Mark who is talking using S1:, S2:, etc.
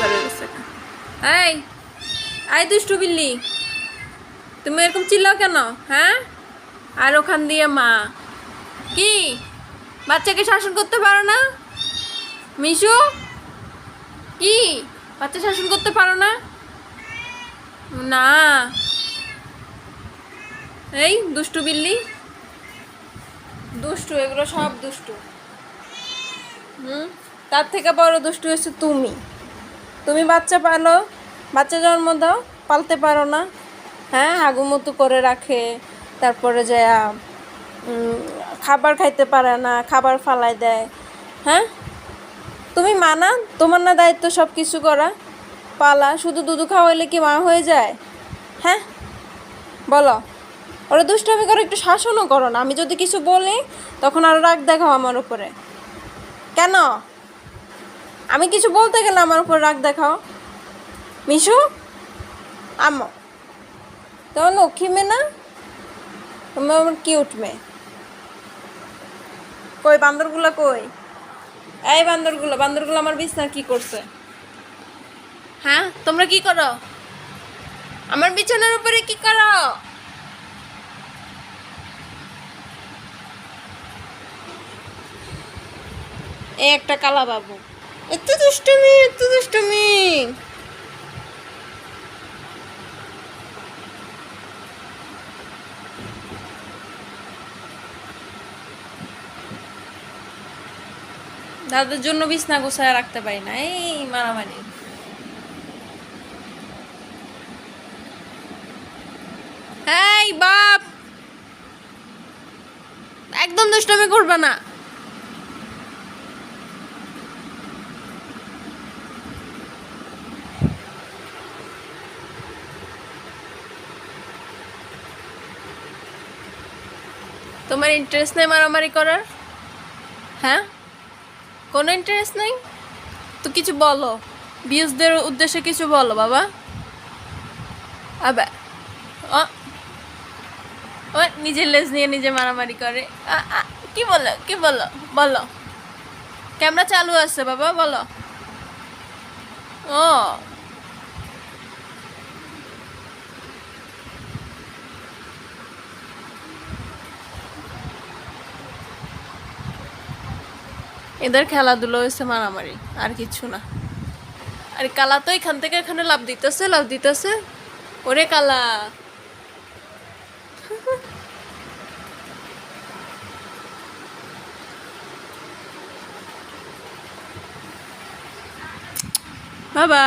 S1: হয়ে গেছে। এই আই দুষ্টু বিল্লি, তুমি এরকম চিল্লাও কেন? হ্যাঁ, আর ওখান দিয়ে মা কি বাচ্চাকে শাসন করতে পারো না? মিশু কি বাচ্চা শাসন করতে পারো না? না, এই দুষ্টু বিল্লি, দুষ্টু, এগুলো সব দুষ্টু। তার থেকে বড় দুষ্টু হচ্ছে তুমি। তুমি বাচ্চা পালো, বাচ্চা জন্ম দাও, পালতে পারো না। হ্যাঁ, হাগুমুতু করে রাখে, তারপরে যে খাবার খাইতে পারে না, খাবার ফালাই দেয়। হ্যাঁ, তুমি মানা, তোমার না দায়িত্ব সব কিছু করা, পালা। শুধু দুধু খাওয়াইলে কি মা হয়ে যায়? হ্যাঁ বলো, ওরা দুষ্টামি করে, একটু শাসনও করো না। আমি যদি কিছু বলি তখন আরও রাগ দেখাও আমার উপরে। কেন? আমি কিছু বলতে গেলে আমার উপর রাগ দেখাও। মিশু আম্মু, তোমার লক্ষ্মী মেয়ে না? তুমি আমার কিউট মেয়ে। কই বান্দরগুলো কই? এই বান্দরগুলো আমার বিছনা কি করছে? হ্যাঁ, তোমরা কি করো আমার বিছানার উপরে? কি করো? এই একটা কালা বাবু, এত দুষ্টুমি, এত দুষ্টুমি। দাদার জন্য বিছনা গোছায় রাখতে পারি না, এই মারামারি। এই বাপ, একদম দুষ্টুমি করবে না। তোমার ইন্টারেস্ট নেই মারামারি করার? হ্যাঁ, কোনো ইন্টারেস্ট নেই তো কিছু বলো, ভিউজদের উদ্দেশ্যে কিছু বলো বাবা। আবে ও ও নিজের লেজ নিয়ে নিজে মারামারি করে। কি বলো, কি বলো, বলো। ক্যামেরা চালু আছে বাবা, বলো। ও এদের খেলাধুলো হয়েছে মারামারি, আর কিছু না। আর কালা তো এখান থেকে এখানে লাভ দিতেছে, লাভ দিতেছে। ওরে কালা, বাবা।